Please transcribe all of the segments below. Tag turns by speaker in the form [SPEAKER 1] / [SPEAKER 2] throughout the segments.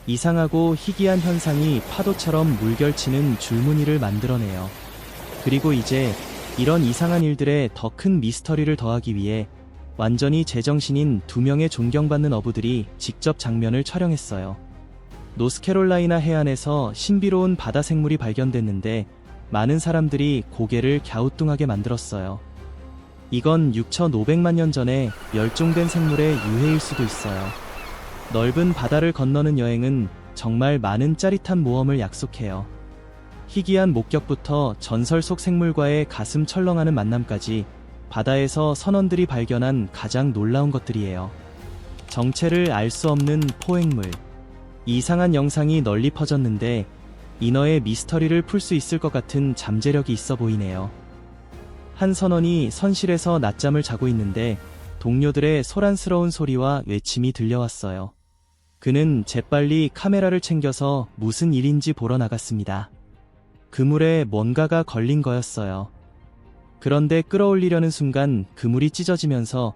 [SPEAKER 1] 이상하고 희귀한 현상이 파도처럼 물결치는 줄무늬를 만들어내요. 그리고 이제 이런 이상한 일들에 더 큰 미스터리를 더하기 위해 완전히 제정신인 두 명의 존경받는 어부들이 직접 장면을 촬영했어요. 노스캐롤라이나 해안에서 신비로운 바다 생물이 발견됐는데 많은 사람들이 고개를 갸우뚱하게 만들었어요. 이건 6,500만 년 전에 멸종된 생물의 유해일 수도 있어요. 넓은 바다를 건너는 여행은 정말 많은 짜릿한 모험을 약속해요. 희귀한 목격부터 전설 속 생물과의 가슴 철렁하는 만남까지 바다에서 선원들이 발견한 가장 놀라운 것들이에요. 정체를 알 수 없는 포획물. 이상한 영상이 널리 퍼졌는데 인어의 미스터리를 풀 수 있을 것 같은 잠재력이 있어 보이네요. 한 선원이 선실에서 낮잠을 자고 있는데 동료들의 소란스러운 소리와 외침이 들려왔어요. 그는 재빨리 카메라를 챙겨서 무슨 일인지 보러 나갔습니다. 그물에 뭔가가 걸린 거였어요. 그런데 끌어올리려는 순간 그물이 찢어지면서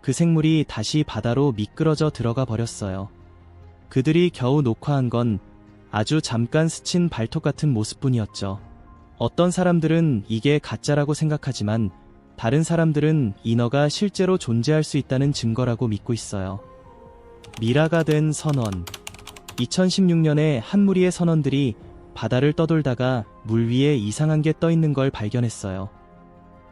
[SPEAKER 1] 그 생물이 다시 바다로 미끄러져 들어가 버렸어요. 그들이 겨우 녹화한 건 아주 잠깐 스친 발톱 같은 모습뿐이었죠. 어떤 사람들은 이게 가짜라고 생각하지만 다른 사람들은 인어가 실제로 존재할 수 있다는 증거라고 믿고 있어요. 미라가 된 선원. 2016년에 한 무리의 선원들이 바다를 떠돌다가 물 위에 이상한 게 떠 있는 걸 발견했어요.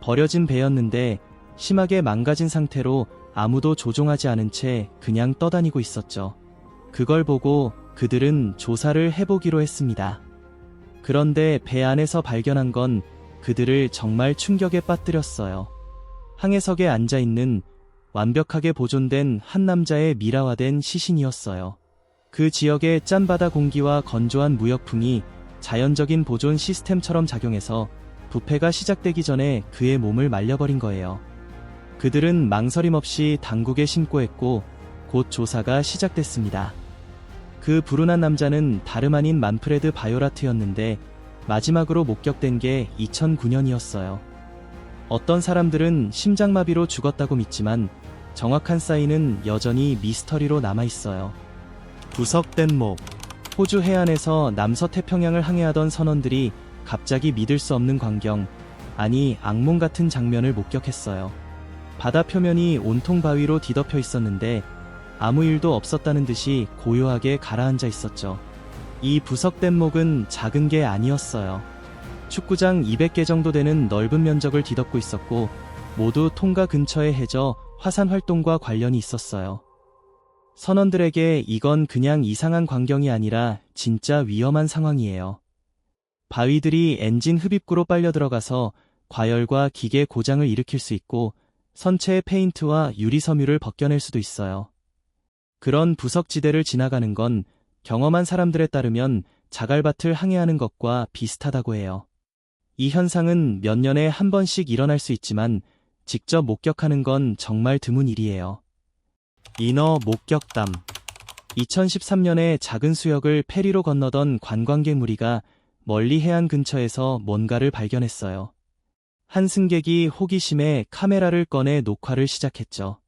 [SPEAKER 1] 버려진 배였는데 심하게 망가진 상태로 아무도 조종하지 않은 채 그냥 떠다니고 있었죠. 그걸 보고 그들은 조사를 해보기로 했습니다. 그런데 배 안에서 발견한 건 그들을 정말 충격에 빠뜨렸어요. 항해석에 앉아있는 완벽하게 보존된 한 남자의 미라화된 시신이었어요. 그 지역의 짠바다 공기와 건조한 무역풍이 자연적인 보존 시스템처럼 작용해서 부패가 시작되기 전에 그의 몸을 말려버린 거예요. 그들은 망설임 없이 당국에 신고했고 곧 조사가 시작됐습니다. 그 불운한 남자는 다름 아닌 만프레드 바요라트였는데 마지막으로 목격된 게 2009년이었어요. 어떤 사람들은 심장마비로 죽었다고 믿지만 정확한 사인은 여전히 미스터리로 남아있어요. 부석된 목. 호주 해안에서 남서태평양을 항해하던 선원들이 갑자기 믿을 수 없는 광경, 아니 악몽 같은 장면을 목격했어요. 바다 표면이 온통 바위로 뒤덮여 있었는데 아무 일도 없었다는 듯이 고요하게 가라앉아 있었죠. 이 부석된 목은 작은 게 아니었어요. 축구장 200개 정도 되는 넓은 면적을 뒤덮고 있었고 모두 통가 근처에 해저 화산 활동과 관련이 있었어요. 선원들에게 이건 그냥 이상한 광경이 아니라 진짜 위험한 상황이에요. 바위들이 엔진 흡입구로 빨려 들어가서 과열과 기계 고장을 일으킬 수 있고 선체의 페인트와 유리 섬유를 벗겨낼 수도 있어요. 그런 부석지대를 지나가는 건 경험한 사람들에 따르면 자갈밭을 항해하는 것과 비슷하다고 해요. 이 현상은 몇 년에 한 번씩 일어날 수 있지만 직접 목격하는 건 정말 드문 일이에요. 인어 목격담. 2013년에 작은 수역을 페리로 건너던 관광객 무리가 멀리 해안 근처에서 뭔가를 발견했어요. 한 승객이 호기심에 카메라를 꺼내 녹화를 시작했죠.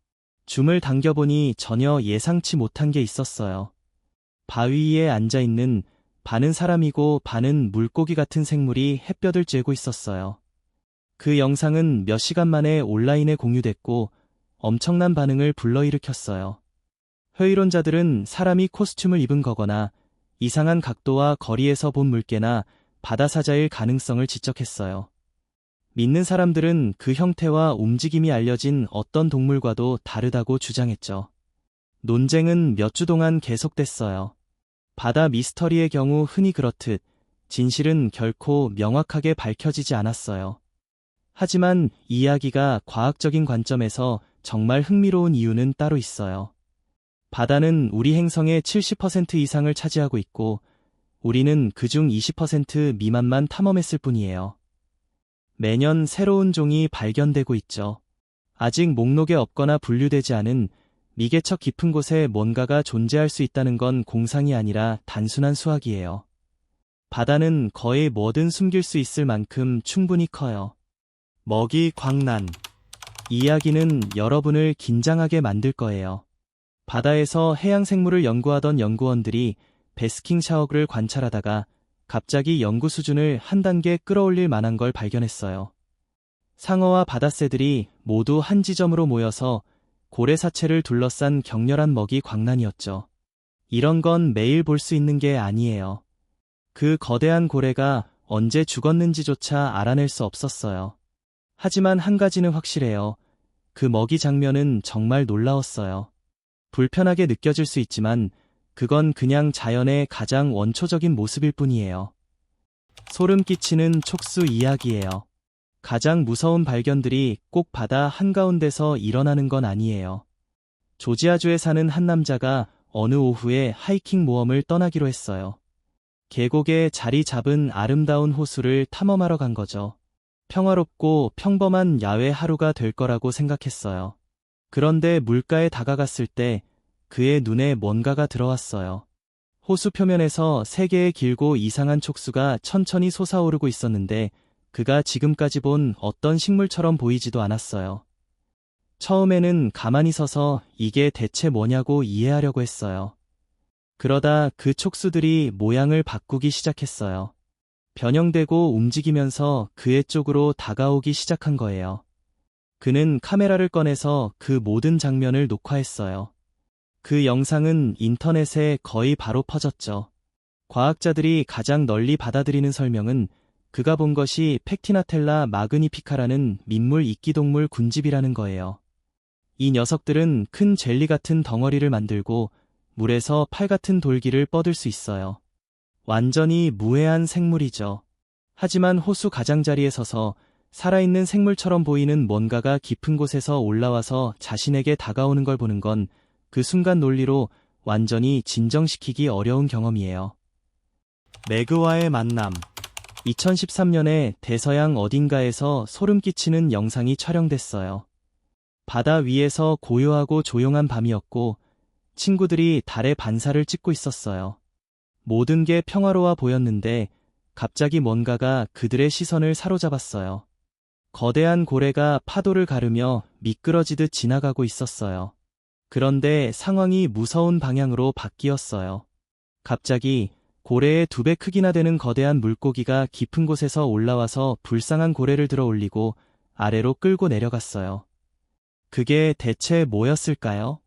[SPEAKER 1] 줌을 당겨보니 전혀 예상치 못한 게 있었어요. 바위 위에 앉아있는 반은 사람이고 반은 물고기 같은 생물이 햇볕을 쬐고 있었어요. 그 영상은 몇 시간 만에 온라인에 공유됐고 엄청난 반응을 불러일으켰어요. 회의론자들은 사람이 코스튬을 입은 거거나 이상한 각도와 거리에서 본 물개나 바다사자일 가능성을 지적했어요. 믿는 사람들은 그 형태와 움직임이 알려진 어떤 동물과도 다르다고 주장했죠. 논쟁은 몇 주 동안 계속됐어요. 바다 미스터리의 경우 흔히 그렇듯 진실은 결코 명확하게 밝혀지지 않았어요. 하지만 이 이야기가 과학적인 관점에서 정말 흥미로운 이유는 따로 있어요. 바다는 우리 행성의 70% 이상을 차지하고 있고 우리는 그중 20% 미만만 탐험했을 뿐이에요. 매년 새로운 종이 발견되고 있죠. 아직 목록에 없거나 분류되지 않은 미개척 깊은 곳에 뭔가가 존재할 수 있다는 건 공상이 아니라 단순한 수학이에요. 바다는 거의 뭐든 숨길 수 있을 만큼 충분히 커요. 먹이 광란. 이 이야기는 여러분을 긴장하게 만들 거예요. 바다에서 해양 생물을 연구하던 연구원들이 베스킹 샤워를 관찰하다가 갑자기 연구 수준을 한 단계 끌어올릴 만한 걸 발견했어요. 상어와 바다새들이 모두 한 지점으로 모여서 고래 사체를 둘러싼 격렬한 먹이 광란이었죠. 이런 건 매일 볼 수 있는 게 아니에요. 그 거대한 고래가 언제 죽었는지조차 알아낼 수 없었어요. 하지만 한 가지는 확실해요. 그 먹이 장면은 정말 놀라웠어요. 불편하게 느껴질 수 있지만 그건 그냥 자연의 가장 원초적인 모습일 뿐이에요. 소름 끼치는 촉수 이야기예요. 가장 무서운 발견들이 꼭 바다 한가운데서 일어나는 건 아니에요. 조지아주에 사는 한 남자가 어느 오후에 하이킹 모험을 떠나기로 했어요. 계곡에 자리 잡은 아름다운 호수를 탐험하러 간 거죠. 평화롭고 평범한 야외 하루가 될 거라고 생각했어요. 그런데 물가에 다가갔을 때 그의 눈에 뭔가가 들어왔어요. 호수 표면에서 세 개의 길고 이상한 촉수가 천천히 솟아오르고 있었는데 그가 지금까지 본 어떤 식물처럼 보이지도 않았어요. 처음에는 가만히 서서 이게 대체 뭐냐고 이해하려고 했어요. 그러다 그 촉수들이 모양을 바꾸기 시작했어요. 변형되고 움직이면서 그의 쪽으로 다가오기 시작한 거예요. 그는 카메라를 꺼내서 그 모든 장면을 녹화했어요. 그 영상은 인터넷에 거의 바로 퍼졌죠. 과학자들이 가장 널리 받아들이는 설명은 그가 본 것이 팩티나텔라 마그니피카라는 민물 이끼동물 군집이라는 거예요. 이 녀석들은 큰 젤리 같은 덩어리를 만들고 물에서 팔 같은 돌기를 뻗을 수 있어요. 완전히 무해한 생물이죠. 하지만 호수 가장자리에 서서 살아있는 생물처럼 보이는 뭔가가 깊은 곳에서 올라와서 자신에게 다가오는 걸 보는 건 그 순간 논리로 완전히 진정시키기 어려운 경험이에요. 매그와의 만남. 2013년에 대서양 어딘가에서 소름 끼치는 영상이 촬영됐어요. 바다 위에서 고요하고 조용한 밤이었고 친구들이 달의 반사를 찍고 있었어요. 모든 게 평화로워 보였는데 갑자기 뭔가가 그들의 시선을 사로잡았어요. 거대한 고래가 파도를 가르며 미끄러지듯 지나가고 있었어요. 그런데 상황이 무서운 방향으로 바뀌었어요. 갑자기 고래의 2배 크기나 되는 거대한 물고기가 깊은 곳에서 올라와서 불쌍한 고래를 들어 올리고 아래로 끌고 내려갔어요. 그게 대체 뭐였을까요?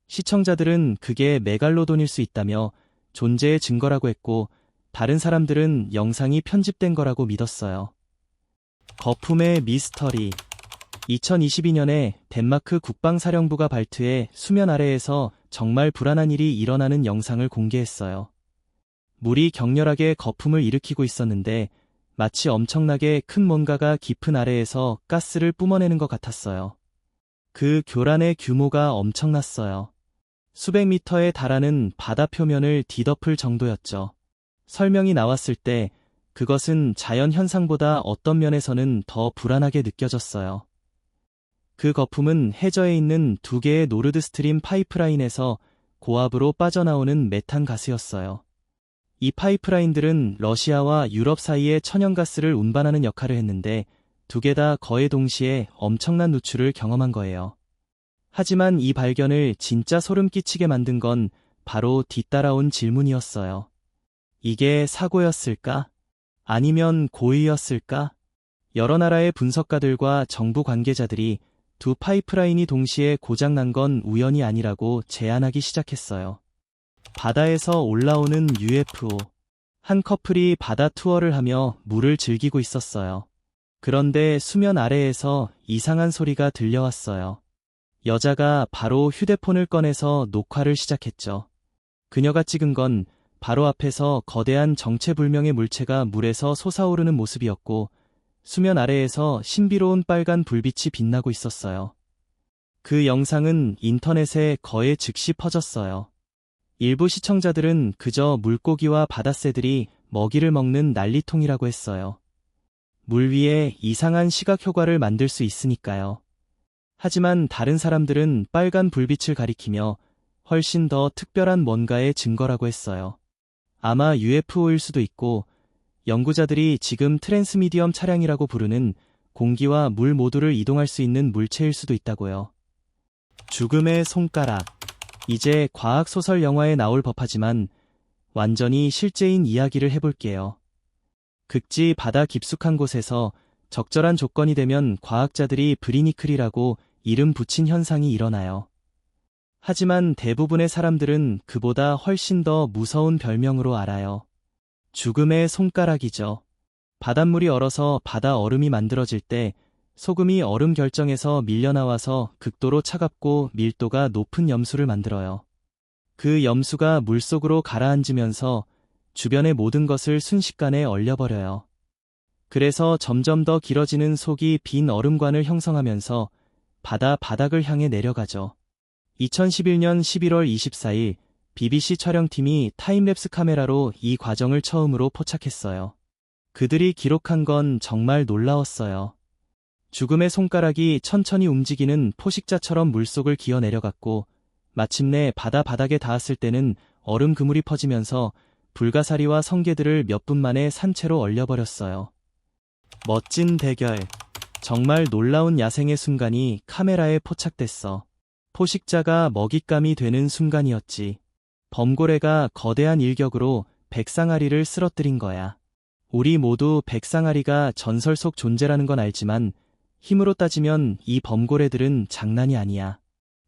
[SPEAKER 1] 시청자들은 그게 메갈로돈일 수 있다며 존재의 증거라고 했고 다른 사람들은 영상이 편집된 거라고 믿었어요. 거품의 미스터리. 2022년에 덴마크 국방사령부가 발트해 수면 아래에서 정말 불안한 일이 일어나는 영상을 공개했어요. 물이 격렬하게 거품을 일으키고 있었는데 마치 엄청나게 큰 뭔가가 깊은 아래에서 가스를 뿜어내는 것 같았어요. 그 교란의 규모가 엄청났어요. 수백 미터에 달하는 바다 표면을 뒤덮을 정도였죠. 설명이 나왔을 때 그것은 자연 현상보다 어떤 면에서는 더 불안하게 느껴졌어요. 그 거품은 해저에 있는 2개의 노르드 스트림 파이프라인에서 고압으로 빠져나오는 메탄 가스였어요. 이 파이프라인들은 러시아와 유럽 사이에 천연가스를 운반하는 역할을 했는데 2개 다 거의 동시에 엄청난 누출을 경험한 거예요. 하지만 이 발견을 진짜 소름 끼치게 만든 건 바로 뒤따라온 질문이었어요. 이게 사고였을까? 아니면 고의였을까? 여러 나라의 분석가들과 정부 관계자들이 2 파이프라인이 동시에 고장난 건 우연이 아니라고 제안하기 시작했어요. 바다에서 올라오는 UFO. 한 커플이 바다 투어를 하며 물을 즐기고 있었어요. 그런데 수면 아래에서 이상한 소리가 들려왔어요. 여자가 바로 휴대폰을 꺼내서 녹화를 시작했죠. 그녀가 찍은 건 바로 앞에서 거대한 정체불명의 물체가 물에서 솟아오르는 모습이었고 수면 아래에서 신비로운 빨간 불빛이 빛나고 있었어요. 그 영상은 인터넷에 거의 즉시 퍼졌어요. 일부 시청자들은 그저 물고기와 바다새들이 먹이를 먹는 난리통이라고 했어요. 물 위에 이상한 시각 효과를 만들 수 있으니까요. 하지만 다른 사람들은 빨간 불빛을 가리키며 훨씬 더 특별한 뭔가의 증거라고 했어요. 아마 UFO일 수도 있고 연구자들이 지금 트랜스미디엄 차량이라고 부르는 공기와 물 모두를 이동할 수 있는 물체일 수도 있다고요. 죽음의 손가락. 이제 과학소설 영화에 나올 법하지만 완전히 실제인 이야기를 해볼게요. 극지 바다 깊숙한 곳에서 적절한 조건이 되면 과학자들이 브리니클이라고 이름 붙인 현상이 일어나요. 하지만 대부분의 사람들은 그보다 훨씬 더 무서운 별명으로 알아요. 죽음의 손가락이죠. 바닷물이 얼어서 바다 얼음이 만들어질 때 소금이 얼음 결정에서 밀려나와서 극도로 차갑고 밀도가 높은 염수를 만들어요. 그 염수가 물속으로 가라앉으면서 주변의 모든 것을 순식간에 얼려버려요. 그래서 점점 더 길어지는 속이 빈 얼음관을 형성하면서 바다 바닥을 향해 내려가죠. 2011년 11월 24일 BBC 촬영팀이 타임랩스 카메라로 이 과정을 처음으로 포착했어요. 그들이 기록한 건 정말 놀라웠어요. 죽음의 손가락이 천천히 움직이는 포식자처럼 물속을 기어 내려갔고 마침내 바다 바닥에 닿았을 때는 얼음 그물이 퍼지면서 불가사리와 성게들을 몇 분 만에 산채로 얼려버렸어요. 멋진 대결. 정말 놀라운 야생의 순간이 카메라에 포착됐어. 포식자가 먹잇감이 되는 순간이었지. 범고래가 거대한 일격으로 백상아리를 쓰러뜨린 거야. 우리 모두 백상아리가 전설 속 존재라는 건 알지만 힘으로 따지면 이 범고래들은 장난이 아니야.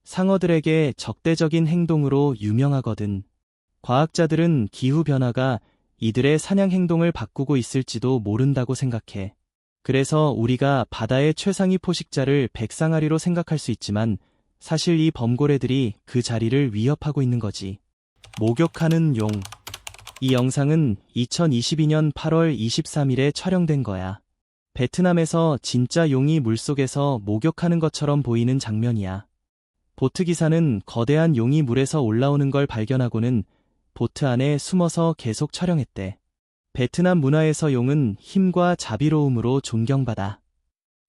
[SPEAKER 1] 상어들에게 적대적인 행동으로 유명하거든. 과학자들은 기후변화가 이들의 사냥 행동을 바꾸고 있을지도 모른다고 생각해. 그래서 우리가 바다의 최상위 포식자를 백상아리로 생각할 수 있지만 사실 이 범고래들이 그 자리를 위협하고 있는 거지. 목욕하는 용. 이 영상은 2022년 8월 23일에 촬영된 거야. 베트남에서 진짜 용이 물속에서 목욕하는 것처럼 보이는 장면이야. 보트 기사는 거대한 용이 물에서 올라오는 걸 발견하고는 보트 안에 숨어서 계속 촬영했대. 베트남 문화에서 용은 힘과 자비로움으로 존경받아.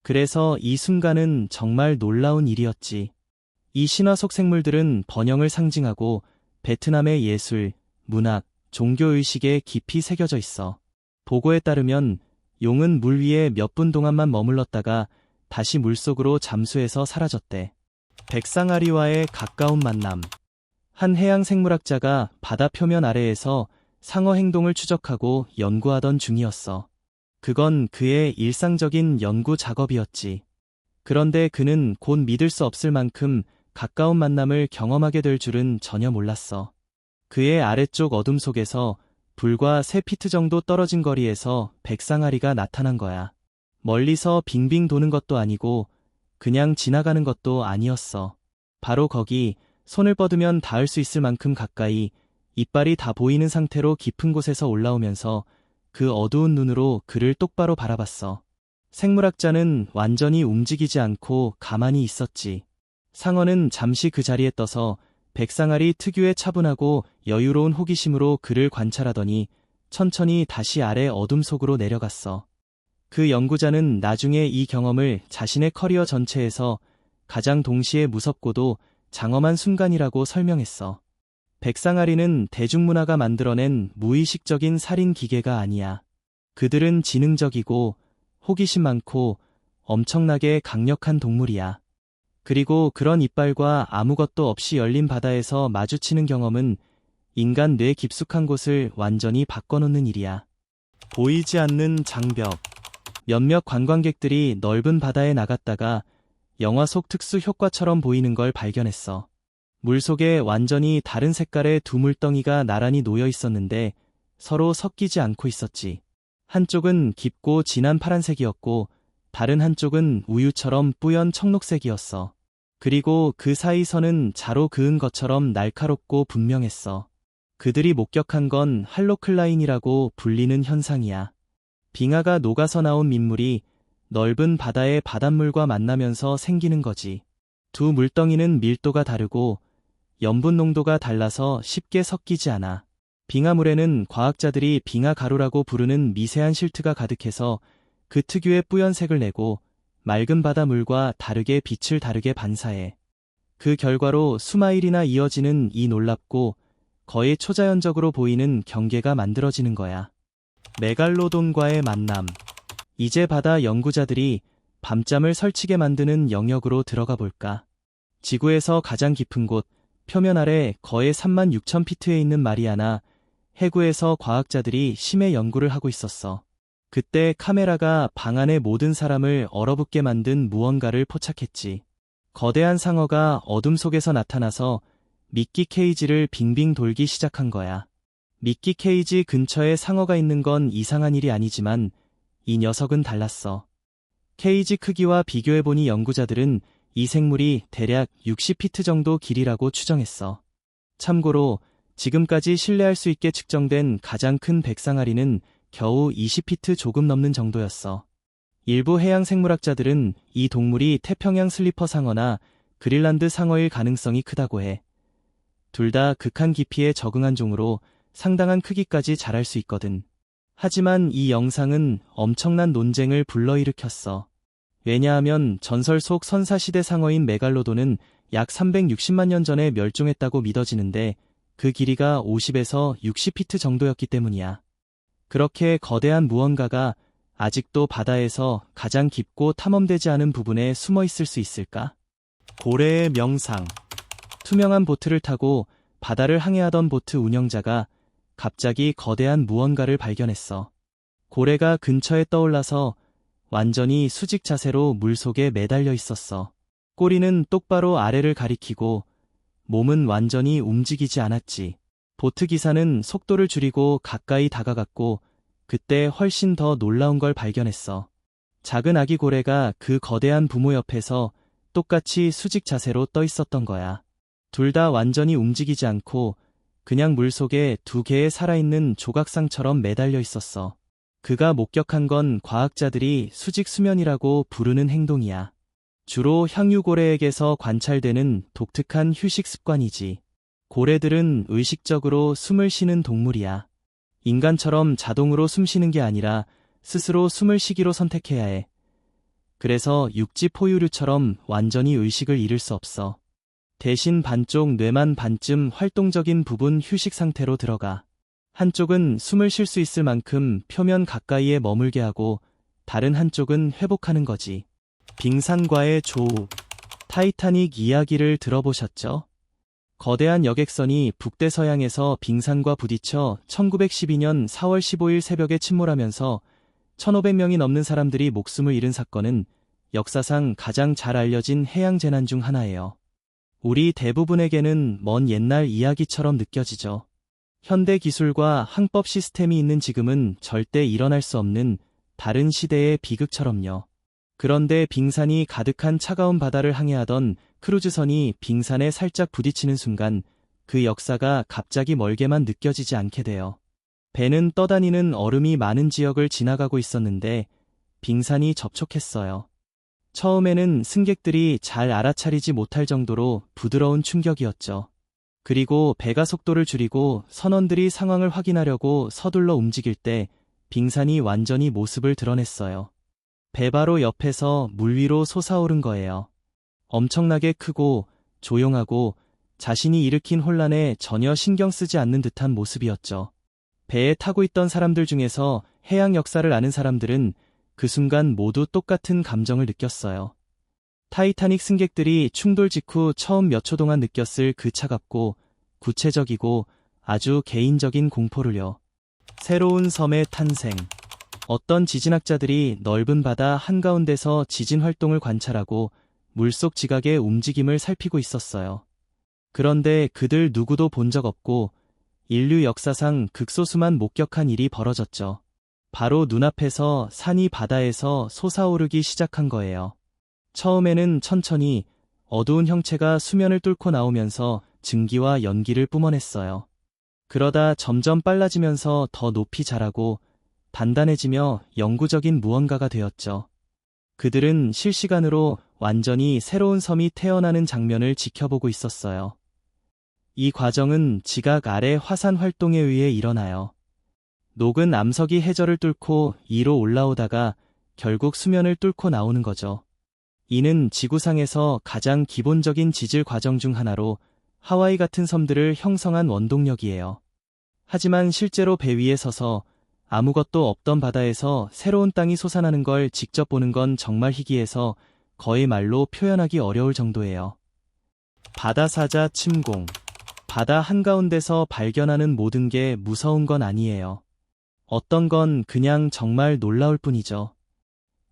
[SPEAKER 1] 그래서 이 순간은 정말 놀라운 일이었지. 이 신화 속 생물들은 번영을 상징하고 베트남의 예술, 문학, 종교의식에 깊이 새겨져 있어. 보고에 따르면 용은 물 위에 몇 분 동안만 머물렀다가 다시 물속으로 잠수해서 사라졌대. 백상아리와의 가까운 만남. 한 해양 생물학자가 바다 표면 아래에서 상어 행동을 추적하고 연구하던 중이었어. 그건 그의 일상적인 연구 작업이었지. 그런데 그는 곧 믿을 수 없을 만큼 가까운 만남을 경험하게 될 줄은 전혀 몰랐어. 그의 아래쪽 어둠 속에서 불과 3피트 정도 떨어진 거리에서 백상아리가 나타난 거야. 멀리서 빙빙 도는 것도 아니고 그냥 지나가는 것도 아니었어. 바로 거기 손을 뻗으면 닿을 수 있을 만큼 가까이 이빨이 다 보이는 상태로 깊은 곳에서 올라오면서 그 어두운 눈으로 그를 똑바로 바라봤어. 생물학자는 완전히 움직이지 않고 가만히 있었지. 상어는 잠시 그 자리에 떠서 백상아리 특유의 차분하고 여유로운 호기심으로 그를 관찰하더니 천천히 다시 아래 어둠 속으로 내려갔어. 그 연구자는 나중에 이 경험을 자신의 커리어 전체에서 가장 동시에 무섭고도 장엄한 순간이라고 설명했어. 백상아리는 대중문화가 만들어낸 무의식적인 살인 기계가 아니야. 그들은 지능적이고 호기심 많고 엄청나게 강력한 동물이야. 그리고 그런 이빨과 아무것도 없이 열린 바다에서 마주치는 경험은 인간 뇌 깊숙한 곳을 완전히 바꿔놓는 일이야. 보이지 않는 장벽. 몇몇 관광객들이 넓은 바다에 나갔다가 영화 속 특수 효과처럼 보이는 걸 발견했어. 물속에 완전히 다른 색깔의 두 물덩이가 나란히 놓여 있었는데 서로 섞이지 않고 있었지. 한쪽은 깊고 진한 파란색이었고 다른 한쪽은 우유처럼 뿌연 청록색이었어. 그리고 그 사이 선은 자로 그은 것처럼 날카롭고 분명했어. 그들이 목격한 건 할로클라인이라고 불리는 현상이야. 빙하가 녹아서 나온 민물이 넓은 바다의 바닷물과 만나면서 생기는 거지. 두 물덩이는 밀도가 다르고 염분 농도가 달라서 쉽게 섞이지 않아. 빙하물에는 과학자들이 빙하가루라고 부르는 미세한 실트가 가득해서 그 특유의 뿌연색을 내고 맑은 바다물과 다르게 빛을 다르게 반사해. 그 결과로 수마일이나 이어지는 이 놀랍고 거의 초자연적으로 보이는 경계가 만들어지는 거야. 메갈로돈과의 만남. 이제 바다 연구자들이 밤잠을 설치게 만드는 영역으로 들어가 볼까. 지구에서 가장 깊은 곳, 표면 아래 거의 36,000피트에 있는 마리아나 해구에서 과학자들이 심해 연구를 하고 있었어. 그때 카메라가 방 안의 모든 사람을 얼어붙게 만든 무언가를 포착했지. 거대한 상어가 어둠 속에서 나타나서 미끼 케이지를 빙빙 돌기 시작한 거야. 미끼 케이지 근처에 상어가 있는 건 이상한 일이 아니지만 이 녀석은 달랐어. 케이지 크기와 비교해보니 연구자들은 이 생물이 대략 60피트 정도 길이라고 추정했어. 참고로 지금까지 신뢰할 수 있게 측정된 가장 큰 백상아리는 겨우 20피트 조금 넘는 정도였어. 일부 해양 생물학자들은 이 동물이 태평양 슬리퍼 상어나 그린란드 상어일 가능성이 크다고 해. 둘 다 극한 깊이에 적응한 종으로 상당한 크기까지 자랄 수 있거든. 하지만 이 영상은 엄청난 논쟁을 불러일으켰어. 왜냐하면 전설 속 선사시대 상어인 메갈로돈은 약 360만 년 전에 멸종했다고 믿어지는데 그 길이가 50에서 60피트 정도였기 때문이야. 그렇게 거대한 무언가가 아직도 바다에서 가장 깊고 탐험되지 않은 부분에 숨어 있을 수 있을까? 고래의 명상. 투명한 보트를 타고 바다를 항해하던 보트 운영자가 갑자기 거대한 무언가를 발견했어. 고래가 근처에 떠올라서 완전히 수직 자세로 물속에 매달려 있었어. 꼬리는 똑바로 아래를 가리키고 몸은 완전히 움직이지 않았지. 보트 기사는 속도를 줄이고 가까이 다가갔고 그때 훨씬 더 놀라운 걸 발견했어. 작은 아기 고래가 그 거대한 부모 옆에서 똑같이 수직 자세로 떠 있었던 거야. 둘 다 완전히 움직이지 않고 그냥 물속에 두 개의 살아있는 조각상처럼 매달려 있었어. 그가 목격한 건 과학자들이 수직 수면이라고 부르는 행동이야. 주로 향유고래에게서 관찰되는 독특한 휴식 습관이지. 고래들은 의식적으로 숨을 쉬는 동물이야. 인간처럼 자동으로 숨 쉬는 게 아니라 스스로 숨을 쉬기로 선택해야 해. 그래서 육지 포유류처럼 완전히 의식을 잃을 수 없어. 대신 반쪽 뇌만 반쯤 활동적인 부분 휴식 상태로 들어가. 한쪽은 숨을 쉴 수 있을 만큼 표면 가까이에 머물게 하고 다른 한쪽은 회복하는 거지. 빙산과의 조우. 타이타닉 이야기를 들어보셨죠? 거대한 여객선이 북대서양에서 빙산과 부딪혀 1912년 4월 15일 새벽에 침몰하면서 1,500명이 넘는 사람들이 목숨을 잃은 사건은 역사상 가장 잘 알려진 해양 재난 중 하나예요. 우리 대부분에게는 먼 옛날 이야기처럼 느껴지죠. 현대 기술과 항법 시스템이 있는 지금은 절대 일어날 수 없는 다른 시대의 비극처럼요. 그런데 빙산이 가득한 차가운 바다를 항해하던 크루즈선이 빙산에 살짝 부딪히는 순간 그 역사가 갑자기 멀게만 느껴지지 않게 돼요. 배는 떠다니는 얼음이 많은 지역을 지나가고 있었는데 빙산이 접촉했어요. 처음에는 승객들이 잘 알아차리지 못할 정도로 부드러운 충격이었죠. 그리고 배가 속도를 줄이고 선원들이 상황을 확인하려고 서둘러 움직일 때 빙산이 완전히 모습을 드러냈어요. 배 바로 옆에서 물 위로 솟아오른 거예요. 엄청나게 크고 조용하고 자신이 일으킨 혼란에 전혀 신경 쓰지 않는 듯한 모습이었죠. 배에 타고 있던 사람들 중에서 해양 역사를 아는 사람들은 그 순간 모두 똑같은 감정을 느꼈어요. 타이타닉 승객들이 충돌 직후 처음 몇 초 동안 느꼈을 그 차갑고 구체적이고 아주 개인적인 공포를요. 새로운 섬의 탄생. 어떤 지진학자들이 넓은 바다 한가운데서 지진 활동을 관찰하고 물속 지각의 움직임을 살피고 있었어요. 그런데 그들 누구도 본 적 없고 인류 역사상 극소수만 목격한 일이 벌어졌죠. 바로 눈앞에서 산이 바다에서 솟아오르기 시작한 거예요. 처음에는 천천히 어두운 형체가 수면을 뚫고 나오면서 증기와 연기를 뿜어냈어요. 그러다 점점 빨라지면서 더 높이 자라고 단단해지며 영구적인 무언가가 되었죠. 그들은 실시간으로 완전히 새로운 섬이 태어나는 장면을 지켜보고 있었어요. 이 과정은 지각 아래 화산 활동에 의해 일어나요. 녹은 암석이 해저를 뚫고 위로 올라오다가 결국 수면을 뚫고 나오는 거죠. 이는 지구상에서 가장 기본적인 지질 과정 중 하나로 하와이 같은 섬들을 형성한 원동력이에요. 하지만 실제로 배 위에 서서 아무것도 없던 바다에서 새로운 땅이 솟아나는 걸 직접 보는 건 정말 희귀해서 거의 말로 표현하기 어려울 정도예요. 바다사자 침공. 바다 한가운데서 발견하는 모든 게 무서운 건 아니에요. 어떤 건 그냥 정말 놀라울 뿐이죠.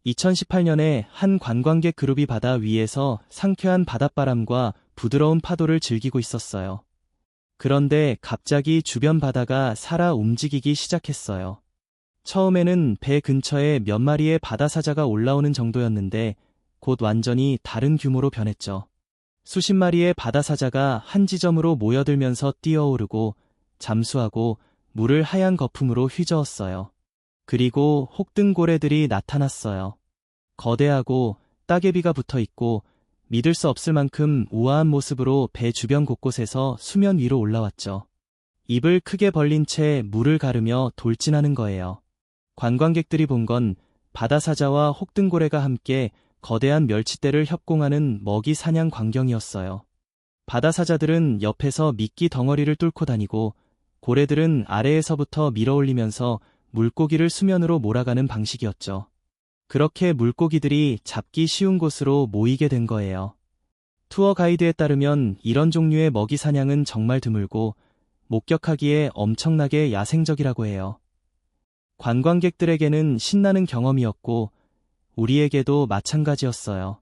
[SPEAKER 1] 2018년에 한 관광객 그룹이 바다 위에서 상쾌한 바닷바람과 부드러운 파도를 즐기고 있었어요. 그런데 갑자기 주변 바다가 살아 움직이기 시작했어요. 처음에는 배 근처에 몇 마리의 바다사자가 올라오는 정도였는데 곧 완전히 다른 규모로 변했죠. 수십 마리의 바다사자가 한 지점으로 모여들면서 뛰어오르고 잠수하고 물을 하얀 거품으로 휘저었어요. 그리고 혹등고래들이 나타났어요. 거대하고 따개비가 붙어 있고 믿을 수 없을 만큼 우아한 모습으로 배 주변 곳곳에서 수면 위로 올라왔죠. 입을 크게 벌린 채 물을 가르며 돌진하는 거예요. 관광객들이 본 건 바다사자와 혹등고래가 함께 거대한 멸치떼를 협공하는 먹이 사냥 광경이었어요. 바다사자들은 옆에서 미끼 덩어리를 뚫고 다니고 고래들은 아래에서부터 밀어올리면서 물고기를 수면으로 몰아가는 방식이었죠. 그렇게 물고기들이 잡기 쉬운 곳으로 모이게 된 거예요. 투어 가이드에 따르면 이런 종류의 먹이 사냥은 정말 드물고 목격하기에 엄청나게 야생적이라고 해요. 관광객들에게는 신나는 경험이었고 우리에게도 마찬가지였어요.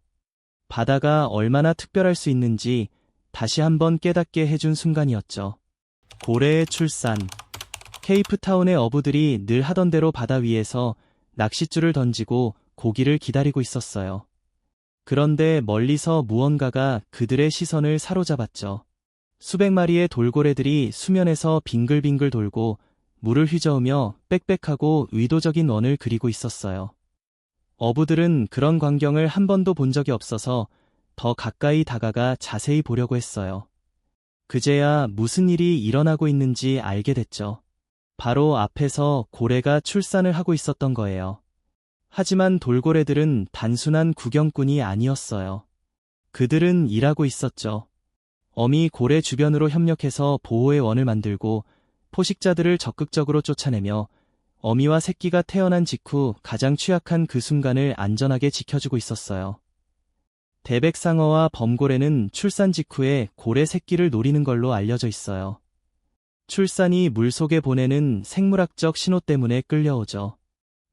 [SPEAKER 1] 바다가 얼마나 특별할 수 있는지 다시 한번 깨닫게 해준 순간이었죠. 고래의 출산. 케이프타운의 어부들이 늘 하던 대로 바다 위에서 낚싯줄을 던지고 고기를 기다리고 있었어요. 그런데 멀리서 무언가가 그들의 시선을 사로잡았죠. 수백 마리의 돌고래들이 수면에서 빙글빙글 돌고 물을 휘저으며 빽빽하고 의도적인 원을 그리고 있었어요. 어부들은 그런 광경을 한 번도 본 적이 없어서 더 가까이 다가가 자세히 보려고 했어요. 그제야 무슨 일이 일어나고 있는지 알게 됐죠. 바로 앞에서 고래가 출산을 하고 있었던 거예요. 하지만 돌고래들은 단순한 구경꾼이 아니었어요. 그들은 일하고 있었죠. 어미 고래 주변으로 협력해서 보호의 원을 만들고 포식자들을 적극적으로 쫓아내며 어미와 새끼가 태어난 직후 가장 취약한 그 순간을 안전하게 지켜주고 있었어요. 대백상어와 범고래는 출산 직후에 고래 새끼를 노리는 걸로 알려져 있어요. 출산이 물속에 보내는 생물학적 신호 때문에 끌려오죠.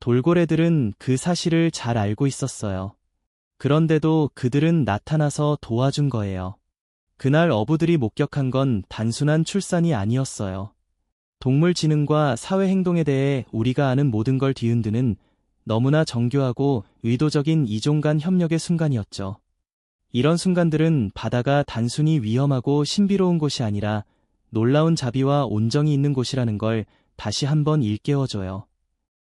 [SPEAKER 1] 돌고래들은 그 사실을 잘 알고 있었어요. 그런데도 그들은 나타나서 도와준 거예요. 그날 어부들이 목격한 건 단순한 출산이 아니었어요. 동물 지능과 사회 행동에 대해 우리가 아는 모든 걸 뒤흔드는 너무나 정교하고 의도적인 이종 간 협력의 순간이었죠. 이런 순간들은 바다가 단순히 위험하고 신비로운 곳이 아니라 놀라운 자비와 온정이 있는 곳이라는 걸 다시 한번 일깨워줘요.